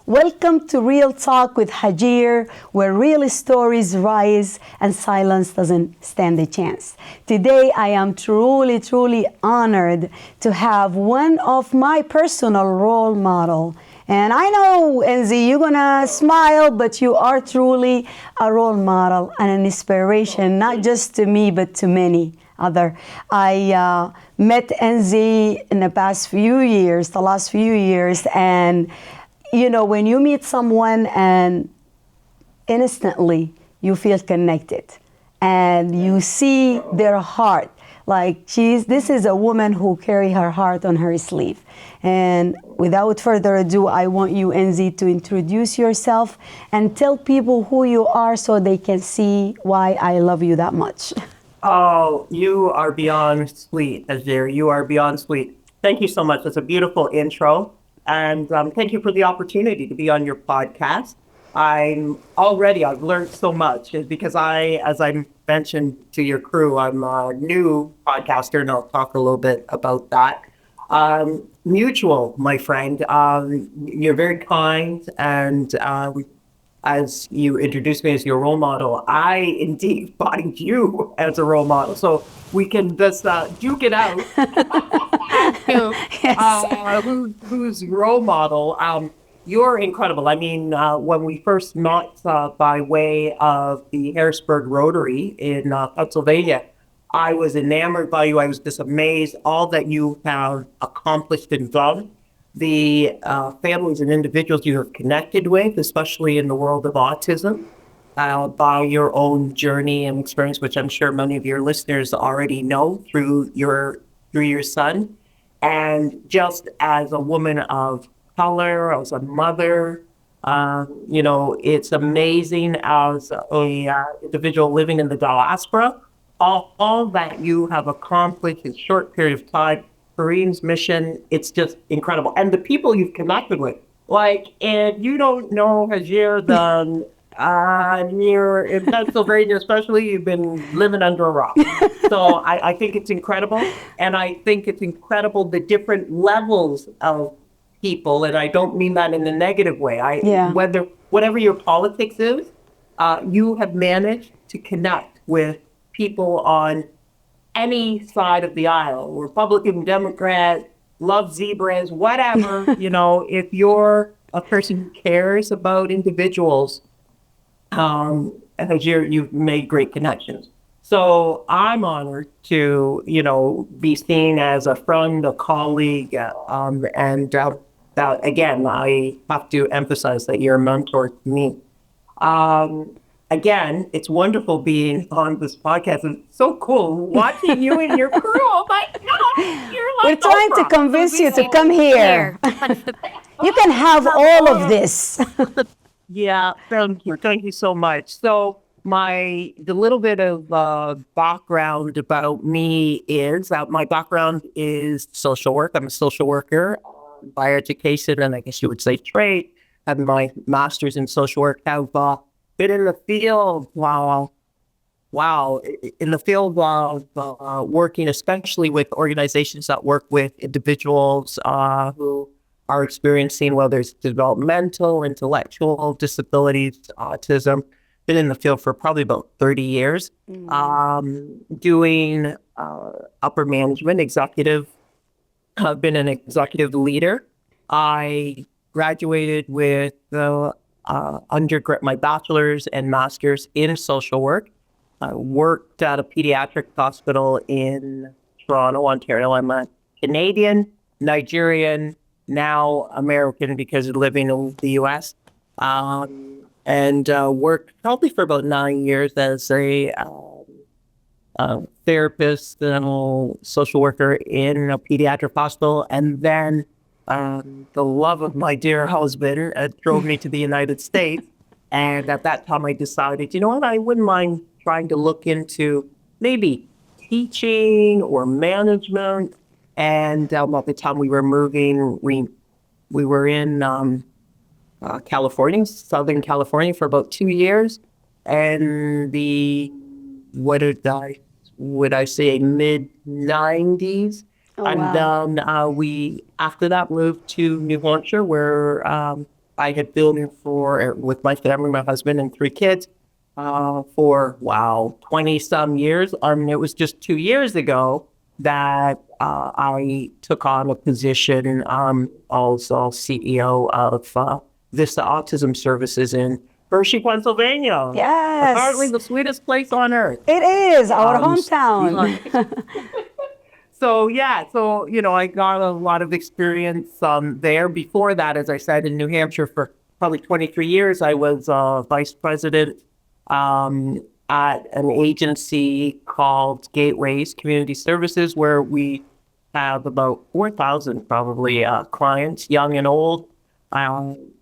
Welcome to Real Talk with Hagir, where real stories rise and silence doesn't stand a chance. Today, I am truly honored to have one of my personal role model. And I know, Enzi, you're gonna smile, but you are truly a role model and an inspiration, not just to me, but to many other. I met Enzi in the last few years, and you know, when you meet someone and instantly you feel connected and you see their heart, like this is a woman who carry her heart on her sleeve. And without further ado, I want you, Enzi, to introduce yourself and tell people who you are so they can see why I love you that much. Oh, you are beyond sweet, Hagir. You are beyond sweet. Thank you so much. That's a beautiful intro. And thank you for the opportunity to be on your podcast. I've learned so much because as I mentioned to your crew, I'm a new podcaster and I'll talk a little bit about that. Mutual, my friend. You're very kind and as you introduced me as your role model, I indeed find you as a role model. So we can just duke it out. Yes. Who's role model? You're incredible. I mean, when we first met by way of the Harrisburg Rotary in Pennsylvania, I was enamored by you. I was just amazed all that you have accomplished and done. The families and individuals you have connected with, especially in the world of autism, by your own journey and experience, which I'm sure many of your listeners already know through your son. And just as a woman of color, as a mother, it's amazing as a individual living in the diaspora, all that you have accomplished in a short period of time. Kareem's mission, it's just incredible. And the people you've connected with, like, if you don't know Hagir, then you're in Pennsylvania, especially, you've been living under a rock. So I think it's incredible. And I think it's incredible the different levels of people. And I don't mean that in a negative way. Whatever your politics is, you have managed to connect with people on any side of the aisle, Republican, Democrat, love zebras, whatever, if you're a person who cares about individuals, you've made great connections. So I'm honored to, be seen as a friend, a colleague, again, I have to emphasize that you're a mentor to me. Again, it's wonderful being on this podcast. It's so cool watching you and your crew. Oh my God, you're We're like trying to Oprah. convince you to come here. You can have all of this. Yeah, thank you. Thank you so much. So the little bit of background about me is that my background is social work. I'm a social worker by education, and I guess you would say trade. I have my master's in social work. Have been in the field, in the field of working, especially with organizations that work with individuals who are experiencing, whether it's developmental, intellectual disabilities, autism. Been in the field for probably about 30 years, doing upper management, executive. I've been an executive leader. I graduated with my bachelor's and master's in social work. I worked at a pediatric hospital in Toronto, Ontario. I'm a Canadian, Nigerian, now American because of living in the U.S. And worked probably for about 9 years as a therapist and social worker in a pediatric hospital. And then the love of my dear husband drove me to the United States. And at that time, I decided, you know what, I wouldn't mind trying to look into maybe teaching or management. And at the time we were moving, we were in California, Southern California, for about 2 years. And would I say mid-90s? Oh, And wow. then we, after that, moved to New Hampshire, where I had been with my family, my husband and three kids, for, 20 some years. I mean, it was just 2 years ago that I took on a position as CEO of Vista Autism Services in Hershey, Pennsylvania. Apparently Yes, the sweetest place on earth. it is our Um, hometown. So yeah, I got a lot of experience there. Before that, as I said, in New Hampshire for probably 23 years, I was vice president at an agency called Gateways Community Services, where we have about 4,000 probably clients, young and old,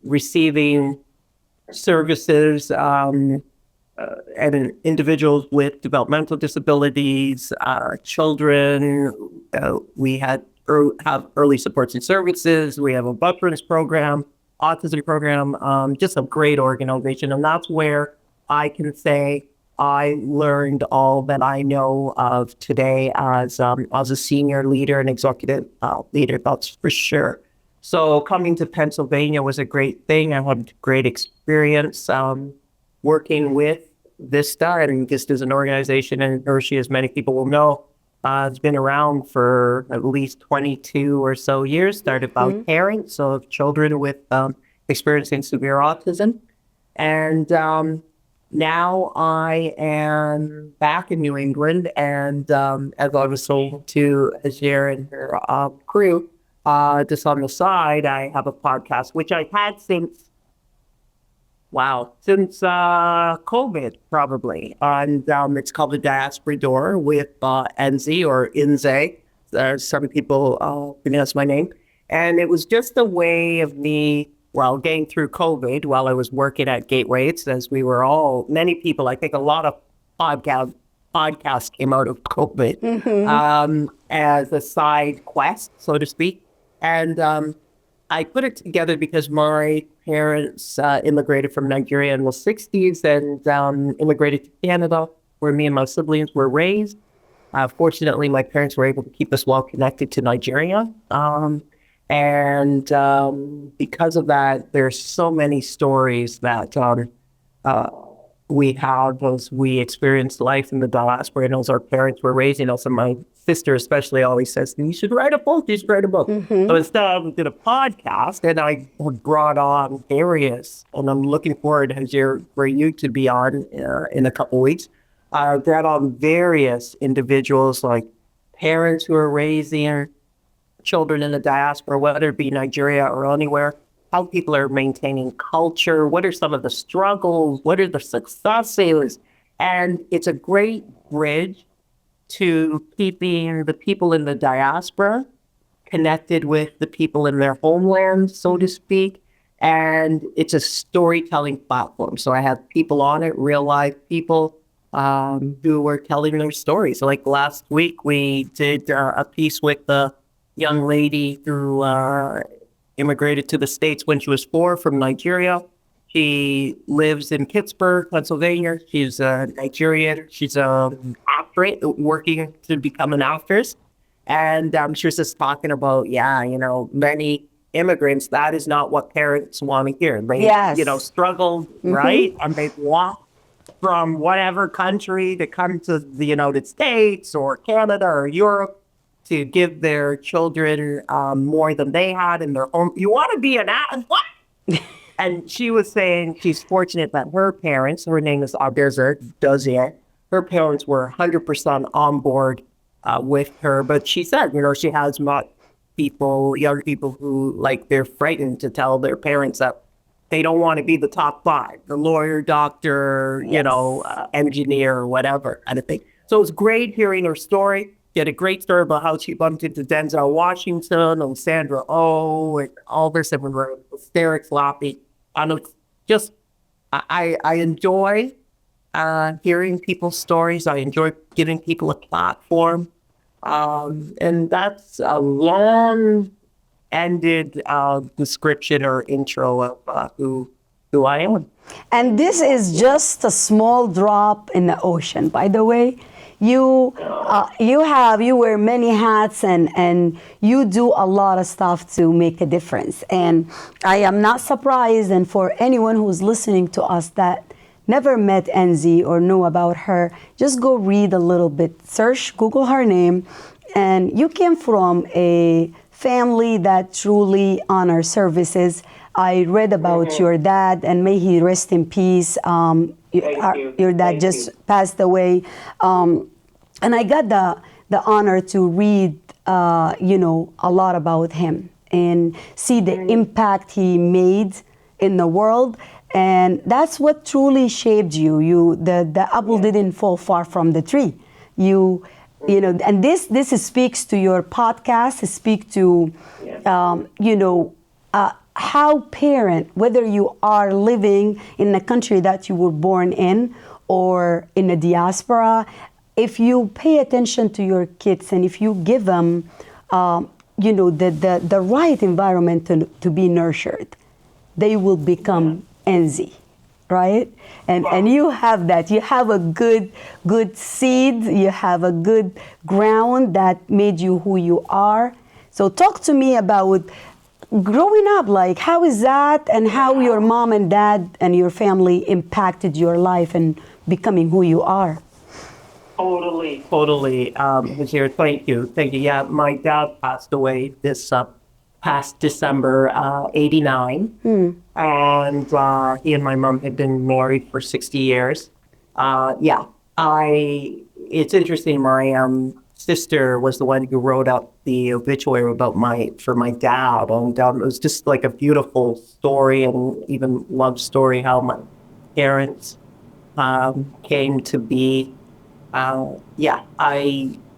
receiving services and individuals with developmental disabilities, children. We have early supports and services. We have a veterans program, autism program, just a great organization. And that's where I can say I learned all that I know of today as a senior leader and executive leader, that's for sure. So coming to Pennsylvania was a great thing. I had great experience working with Vista, and Vista is an organization in Hershey, as many people will know. It's been around for at least 22 or so years, started by parents of children with experiencing severe autism. And now I am back in New England, and as I was told to Hagir and her crew, just on the side, I have a podcast, which I've had since COVID, probably. And it's called The Diaspora Door with Enzi or Inze. Some people pronounce my name. And it was just a way of me, getting through COVID while I was working at Gateways, as we were many people, I think a lot of podcasts came out of COVID as a side quest, so to speak. And I put it together because my parents immigrated from Nigeria in the 60s and immigrated to Canada, where me and my siblings were raised. Fortunately, my parents were able to keep us well connected to Nigeria. And because of that, there's so many stories that we have as we experienced life in the diaspora and as our parents were raising us. And my sister especially always says, you should write a book, you should write a book. So instead I did a podcast, and I brought on various, and I'm looking forward for you to be on in a couple of weeks. I brought on various individuals, like parents who are raising children in the diaspora, whether it be Nigeria or anywhere, how people are maintaining culture, what are some of the struggles, what are the successes. And it's a great bridge to keeping the people in the diaspora connected with the people in their homeland, so to speak. And it's a storytelling platform. So I have people on it, real life people who were telling their stories. So like last week, we did a piece with the young lady who immigrated to the States when she was 4 from Nigeria. She lives in Pittsburgh, Pennsylvania. She's Nigerian. She's an actress working to become an actress. And she was just talking about, many immigrants, that is not what parents want to hear. They, struggled, right? And they walked from whatever country to come to the United States or Canada or Europe to give their children more than they had in their home. You want to be an actor? What? And she was saying she's fortunate that her parents, her name is Hagir, her parents were 100% on board with her. But she said, she has young people who, they're frightened to tell their parents that they don't want to be the top 5, the lawyer, doctor, engineer, or whatever kind of thing. So it was great hearing her story. She had a great story about how she bumped into Denzel Washington and Sandra Oh and all this, and we were hysterics laughing. And it's just, I enjoy hearing people's stories. I enjoy giving people a platform. And that's a long-ended description or intro of who I am. And this is just a small drop in the ocean. By the way, you wear many hats, and you do a lot of stuff to make a difference. And I am not surprised. And for anyone who's listening to us that never met Enzi or knew about her, just go read a little bit. Search, Google her name, and you came from a family that truly honors services. I read about your dad, and may he rest in peace. Your dad just passed away, and I got the honor to read, a lot about him and see the impact he made in the world. And that's what truly shaped you. The apple didn't fall far from the tree. And this speaks to your podcast. It speaks to, how parent, whether you are living in the country that you were born in or in a diaspora, if you pay attention to your kids and if you give them, the right environment to be nurtured, they will become Enzi, right? And you have that. You have a good seed. You have a good ground that made you who you are. So talk to me about growing up. Like, how is that, and how your mom and dad and your family impacted your life and becoming who you are? Totally. Hagir, thank you. Yeah, my dad passed away this past December, 89. And he and my mom had been married for 60 years. It's interesting. My sister was the one who wrote up the obituary for my dad. And it was just like a beautiful story, and even love story, how my parents came to be. I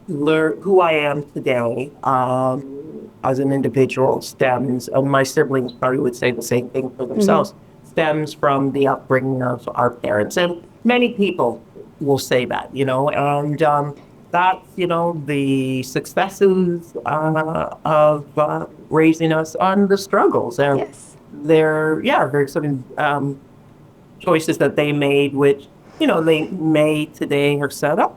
learned who I am today as an individual stems, my siblings probably would say the same thing for themselves, stems from the upbringing of our parents. And many people will say that, and that's, the successes of raising us, on the struggles. And Yes. they're sort of choices that they made, which, they may today have said, oh,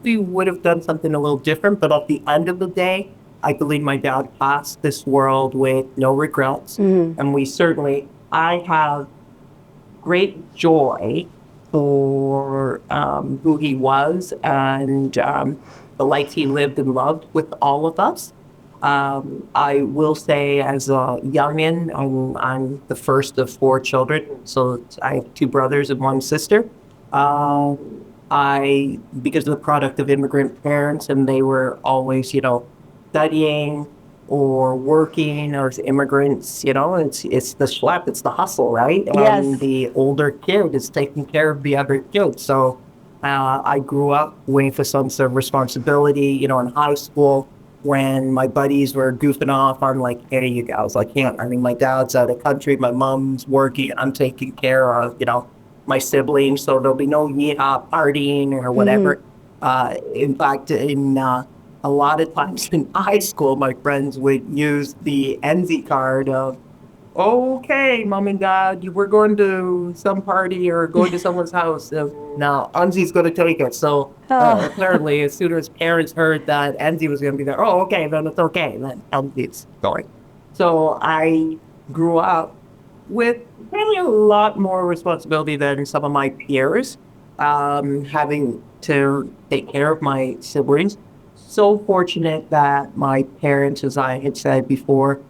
we would have done something a little different. But at the end of the day, I believe my dad passed this world with no regrets. And I have great joy for who he was, and the life he lived and loved with all of us. I will say, as a youngin, I'm the first of 4 children, so I have 2 brothers and 1 sister. Because of the product of immigrant parents, and they were always, studying or working, or as immigrants, it's the schlep, it's the hustle, right? Yes. And the older kid is taking care of the other kid. So I grew up waiting for some sort of responsibility, in high school, when my buddies were goofing off. I'm like, here you guys, I can't. I mean, my dad's out of the country, my mom's working, I'm taking care of, my siblings, so there'll be no partying or whatever. In fact, a lot of times in high school, my friends would use the Enzi card of, okay, mom and dad, we're going to some party or going to someone's house. Now, Enzi's going to take it. So apparently, as soon as parents heard that Enzi was going to be there, okay, then it's okay. Then Enzi's going. So I grew up with really a lot more responsibility than some of my peers, having to take care of my siblings. So fortunate that my parents, as I had said before,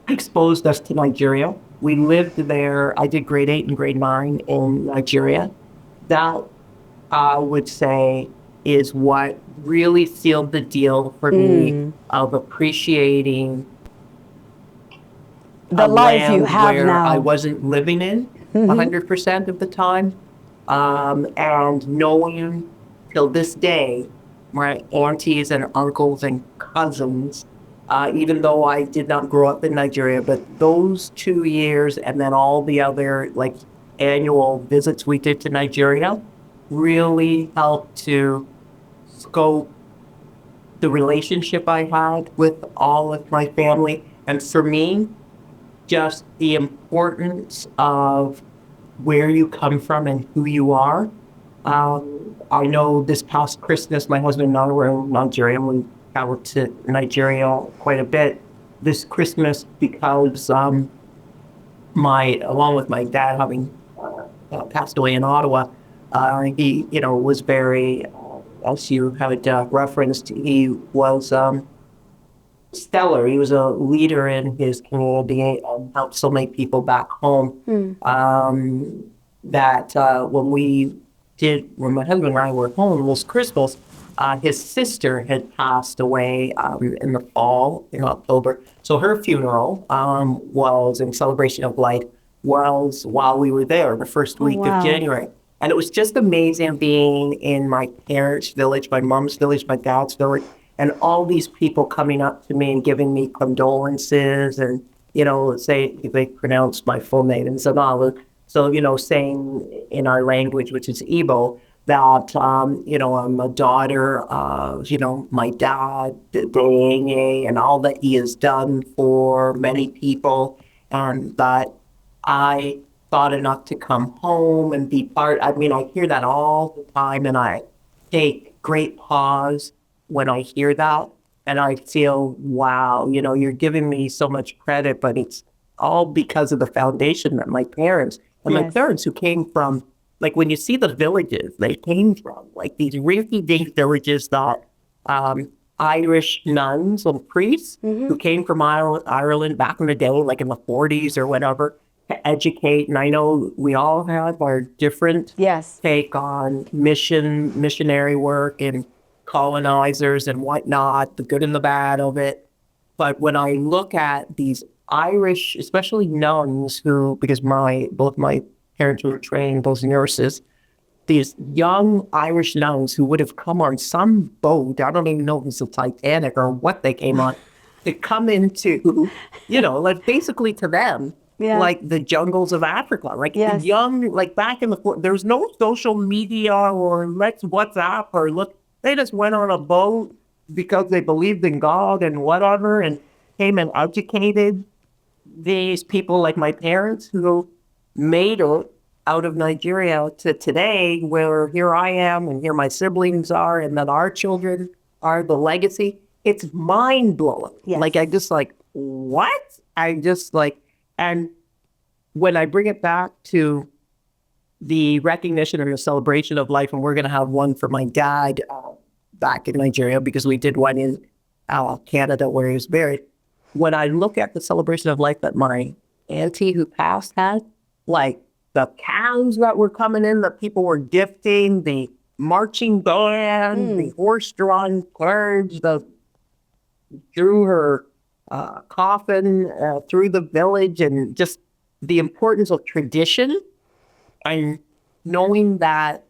exposed us to Nigeria. We lived there. I did grade 8 and grade 9 in Nigeria. That, I would say, is what really sealed the deal for me of appreciating The life you have where now. I wasn't living in 100% of the time. And knowing till this day, my aunties and uncles and cousins, even though I did not grow up in Nigeria, but those 2 years and then all the other annual visits we did to Nigeria really helped to scope the relationship I had with all of my family. And for me, just the importance of where you come from and who you are. I know this past Christmas, my husband and I were in Nigeria. We traveled to Nigeria quite a bit this Christmas because along with my dad having passed away in Ottawa, he, was very, as you had referenced, he was stellar. He was a leader in his community and helped so many people back home. That when my husband and I were home this Christmas, his sister had passed away in the fall, in October. So her funeral was in celebration of life, was while we were there, the first week of Wow. January. And it was just amazing being in my parents' village, my mom's village, my dad's village, and all these people coming up to me and giving me condolences and, say they pronounce my full name Nzenalu. So, saying in our language, which is Igbo, that, I'm a daughter of, my dad, Denge, and all that he has done for many people, and that I thought enough to come home and be part. I mean, I hear that all the time, and I take great pause when I hear that, and I feel, wow, you're giving me so much credit, but it's all because of the foundation that my parents Yes. who came from, like when you see the villages they came from, like these refugee villages that Irish nuns and priests who came from Ireland back in the day, like in the 40s or whatever, to educate. And I know we all have our different Yes. take on missionary work and colonizers and whatnot, the good and the bad of it. But when I look at these Irish, especially nuns who, because both my parents were trained, both nurses, these young Irish nuns who would have come on some boat, I don't even know if it's the Titanic or what they came on, to come into, like basically to them, Yeah. like the jungles of Africa, like Yes. young, like back in there's no social media or let's WhatsApp or look, they just went on a boat because they believed in God and whatever and came and educated these people like my parents who made it out of Nigeria to today, where here I am and here my siblings are, and then our children are the legacy. It's mind blowing. Yes. Like, I just like, what? I just like, and when I bring it back to the recognition or the celebration of life, and we're going to have one for my dad back in Nigeria because we did one in Canada where he was buried. When I look at the celebration of life that my auntie who passed had, like the cows that were coming in, that people were gifting, the marching band, the horse-drawn carriage, through her coffin, through the village, and just the importance of tradition and knowing that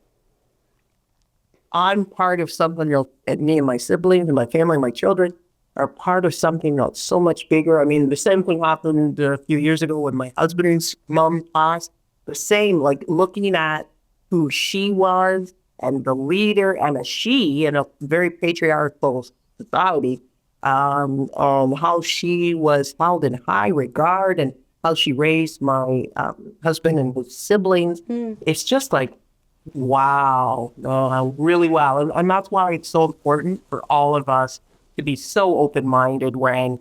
I'm part of something, and me and my siblings and my family and my children are part of something that's so much bigger. I mean, the same thing happened a few years ago when my husband's mom passed. The same, like looking at who she was and the leader and a she in a very patriarchal society, how she was held in high regard and how she raised my husband and his siblings. It's just like, wow, really wow. And that's why it's so important for all of us to be so open-minded when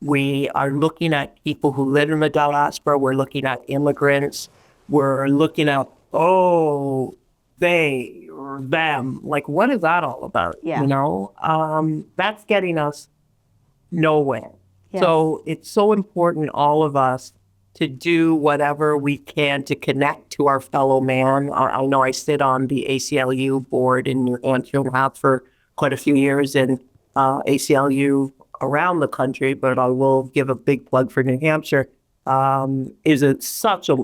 we are looking at people who live in the diaspora, we're looking at immigrants, we're looking at, they or them. Like, what is that all about? Yeah. That's getting us nowhere. Yes. So it's so important, all of us, to do whatever we can to connect to our fellow man. I know I sit on the ACLU board in New Hampshire and have for quite a few years, and ACLU around the country, but I will give a big plug for New Hampshire, is such a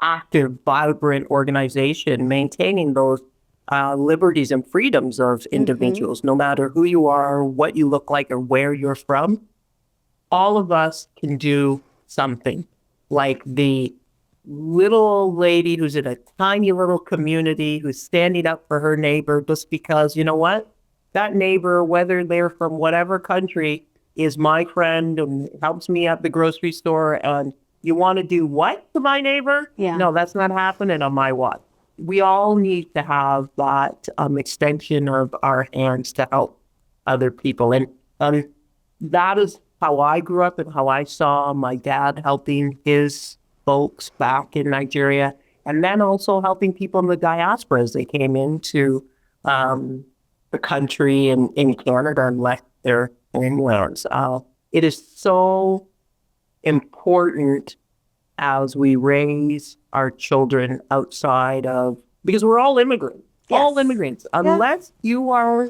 active, vibrant organization maintaining those liberties and freedoms of individuals, no matter who you are, what you look like, or where you're from. All of us can do something. Like the little lady who's in a tiny little community who's standing up for her neighbor just because, you know what? That neighbor, whether they're from whatever country, is my friend and helps me at the grocery store. And you want to do what to my neighbor? Yeah. No, that's not happening on my watch. we all need to have that extension of our hands to help other people. And that is how I grew up and how I saw my dad helping his folks back in Nigeria, and then also helping people in the diaspora as they came into the country and in Canada and left their homelands. It is so important as we raise our children outside of, because we're all immigrants, all Yes. immigrants, unless you are,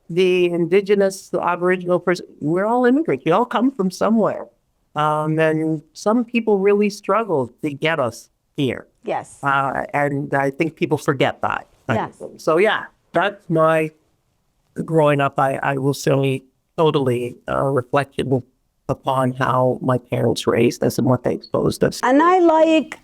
the indigenous, the Aboriginal person, we're all immigrants. We all come from somewhere. And some people really struggle to get us here. Yes. And I think people forget that. Yes. So yeah, that's my growing up. I will say totally reflection upon how my parents raised us and what they exposed us. And I like,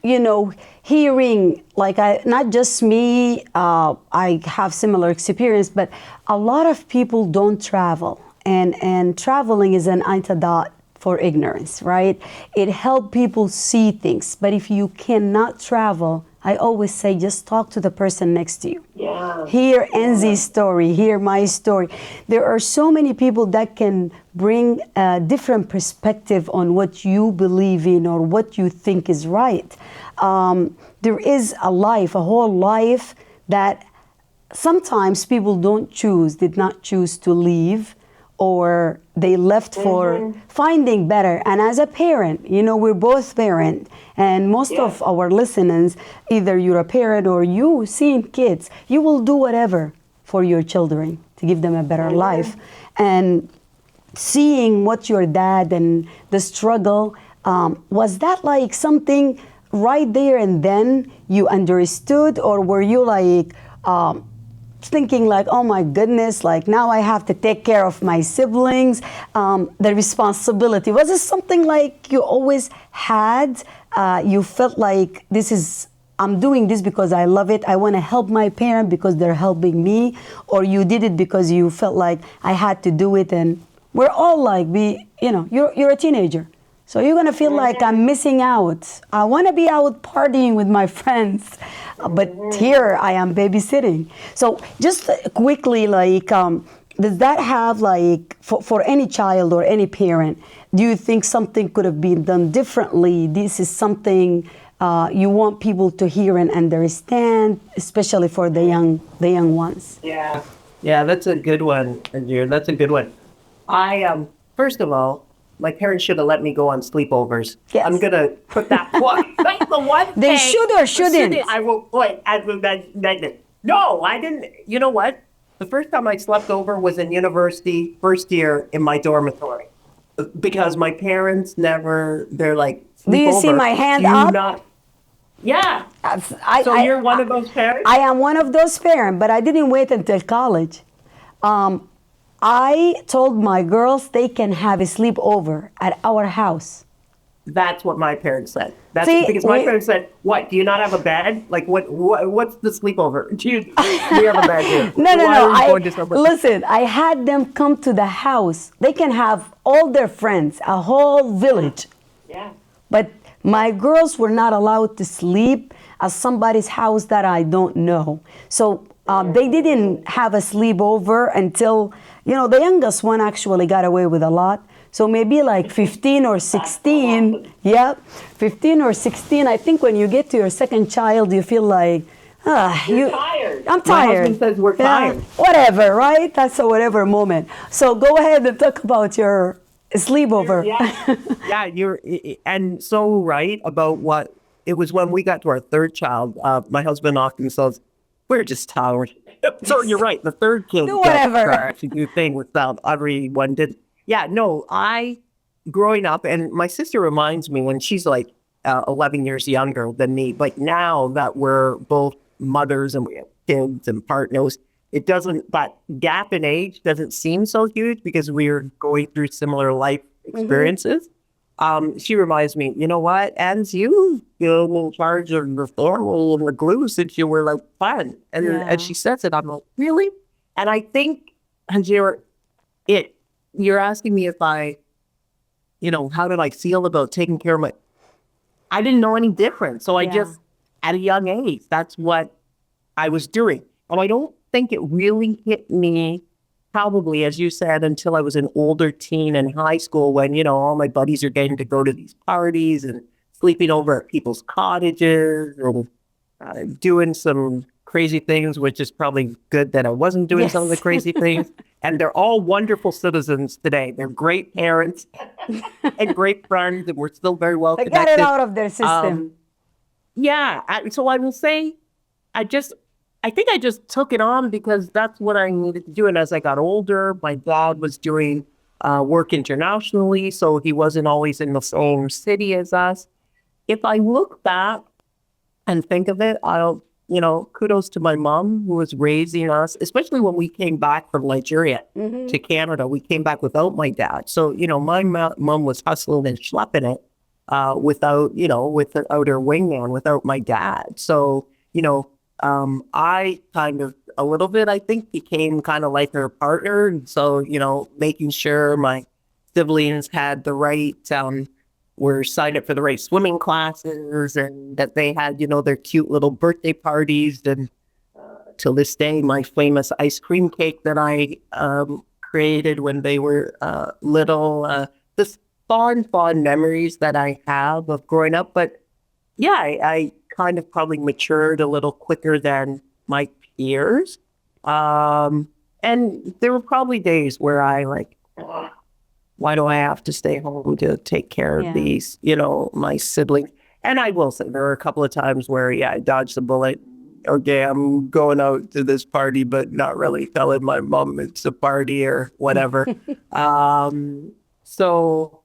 hearing, like, not just me, I have similar experience, but a lot of people don't travel. And traveling is an antidote for ignorance, right? It helps people see things. But if you cannot travel, I always say just talk to the person next to you. Yeah. Hear Enzi's story, hear my story. There are so many people that can bring a different perspective on what you believe in or what you think is right. There is a life, a whole life that sometimes people did not choose to leave, or they left for finding better. And as a parent, we're both parent, and most of our listeners, either you're a parent or you seeing kids, you will do whatever for your children to give them a better life. And seeing what your dad and the struggle, was that like something right there and then you understood, or were you like, thinking like, oh my goodness, like now I have to take care of my siblings, the responsibility? Was it something like you always had? You felt like I'm doing this because I love it. I want to help my parent because they're helping me, or you did it because you felt like I had to do it? And we're all like, you're a teenager. So you're going to feel like I'm missing out. I want to be out partying with my friends, but here I am babysitting. So just quickly, like, does that have, like, for any child or any parent, do you think something could have been done differently? This is something you want people to hear and understand, especially for the young ones. Yeah, that's a good one, Hagir. That's a good one. First of all, my parents should have let me go on sleepovers. Yes. I'm gonna put that one. That's the one thing. They should or shouldn't? I will. Wait, no, I didn't. You know what? The first time I slept over was in university, first year in my dormitory, because my parents never. They're like, Do you see "Sleepover, my hand do you up? not-" Yeah. So you're one of those parents? I am one of those parents, but I didn't wait until college. I told my girls they can have a sleepover at our house. That's what my parents said. That's See, because my parents said, "What? Do you not have a bed? Like what's the sleepover? Do you have a bed here?" No. Why are you going to Listen, I had them come to the house. They can have all their friends, a whole village. Yeah. But my girls were not allowed to sleep at somebody's house that I don't know. So they didn't have a sleepover until, the youngest one actually got away with a lot. So maybe like 15 or 16. Yeah, 15 or 16. I think when you get to your second child, you feel like, You're tired. I'm tired. My husband says we're tired. Whatever, right? That's a whatever moment. So go ahead and talk about your sleepover. Yeah, you're and so right about what it was when we got to our third child. My husband often says, "We're just tired." So you're right. The third kid Do whatever. actually do thing without everyone did. Yeah, no, growing up, and my sister reminds me when she's like 11 years younger than me, like now that we're both mothers and we have kids and partners, that gap in age doesn't seem so huge because we're going through similar life experiences. She reminds me, you know what, and you've been in charge of the formal and the glue since you were like 5. And she says it, I'm like, really? And I think, Hagir, you're asking me if how did I feel about taking care of I didn't know any different. So I at a young age, that's what I was doing. And I don't think it really hit me, probably, as you said, until I was an older teen in high school when, all my buddies are getting to go to these parties and sleeping over at people's cottages or doing some crazy things, which is probably good that I wasn't doing some of the Yes. crazy things. And they're all wonderful citizens today. They're great parents and great friends, and we're still very well They connected. got it out of their system. So I will say, I think I just took it on because that's what I needed to do. And as I got older, my dad was doing work internationally, so he wasn't always in the same city as us. If I look back and think of it, kudos to my mom who was raising us, especially when we came back from Nigeria to Canada. We came back without my dad. So, my mom was hustling and schlepping it without her wingman, without my dad. So, I kind of, a little bit, I think, became kind of like her partner. And so, making sure my siblings had the right, were signed up for the right swimming classes and that they had, their cute little birthday parties. And till this day, my famous ice cream cake that I created when they were little, just fond memories that I have of growing up. But yeah, I kind of probably matured a little quicker than my peers. And there were probably days where I why do I have to stay home to take care of these, my siblings? And I will say there were a couple of times where, I dodged the bullet. Okay, I'm going out to this party, but not really telling my mom it's a party or whatever. So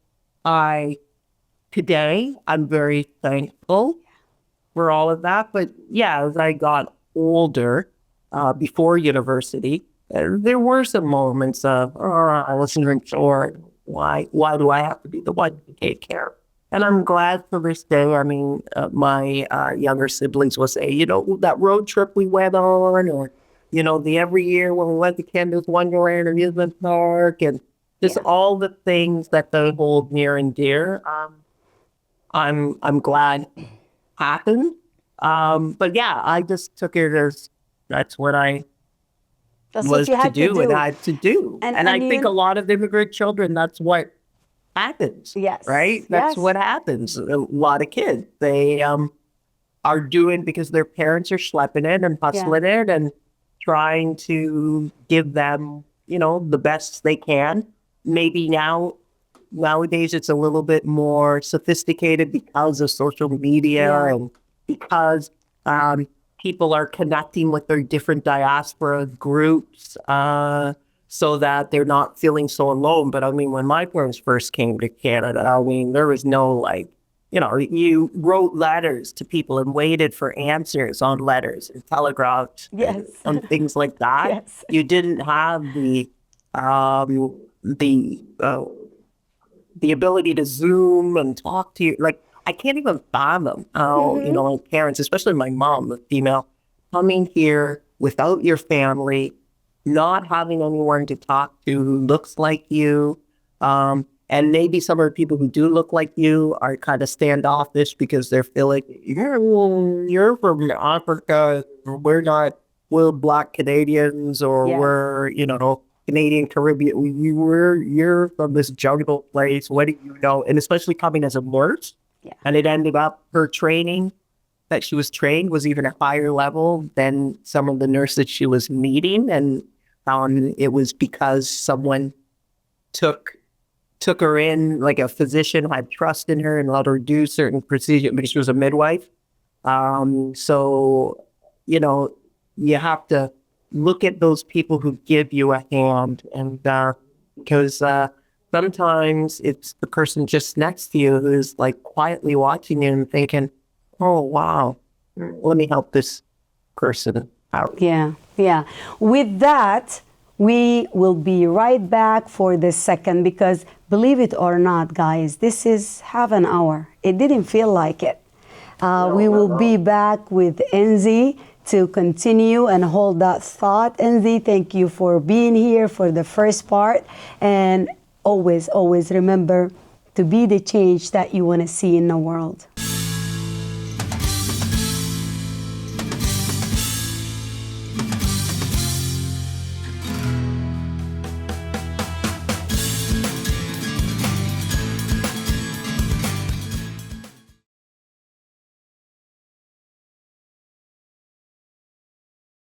today, I'm very thankful for all of that. But yeah, as I got older, before university, there were some moments of, I was short. Why do I have to be the one to take care? And I'm glad for this day. I mean, my younger siblings will say, that road trip we went on, or, the every year when we went to Canada's Wonderland or Amusement Park, and just all the things that they hold near and dear. I'm glad happened. But yeah, I just took it as that's what I That's was what you to had do to and do. I had to do. And I think a lot of immigrant children, that's what happens. Yes. Right? That's what happens. A lot of kids, they are doing because their parents are schlepping it and hustling it and trying to give them, the best they can. Maybe nowadays it's a little bit more sophisticated because of social media and because people are connecting with their different diaspora groups so that they're not feeling so alone. But I mean, when my parents first came to Canada, I mean, there was no you wrote letters to people and waited for answers on letters and telegraphed and things like that. You didn't have the ability to Zoom and talk to you. I can't even fathom how, parents, especially my mom, a female, coming here without your family, not having anyone to talk to who looks like you. And maybe some of the people who do look like you are kind of standoffish because they're feeling, you're from Africa. We're Black Canadians or we're, Canadian Caribbean. You're from this jungle place. What do you know? And especially coming as a nurse. And it ended up her training that she was trained was even a higher level than some of the nurses she was meeting. And it was because someone took her in, like a physician had trust in her and let her do certain procedures because she was a midwife. So, you have to look at those people who give you a hand. And because sometimes it's the person just next to you who's quietly watching you and thinking, oh, wow, let me help this person out. Yeah. With that, we will be right back for the second because believe it or not, guys, this is half an hour. It didn't feel like it. We will be back with Nze to continue and hold that thought. Nze, thank you for being here for the first part. And always remember to be the change that you want to see in the world.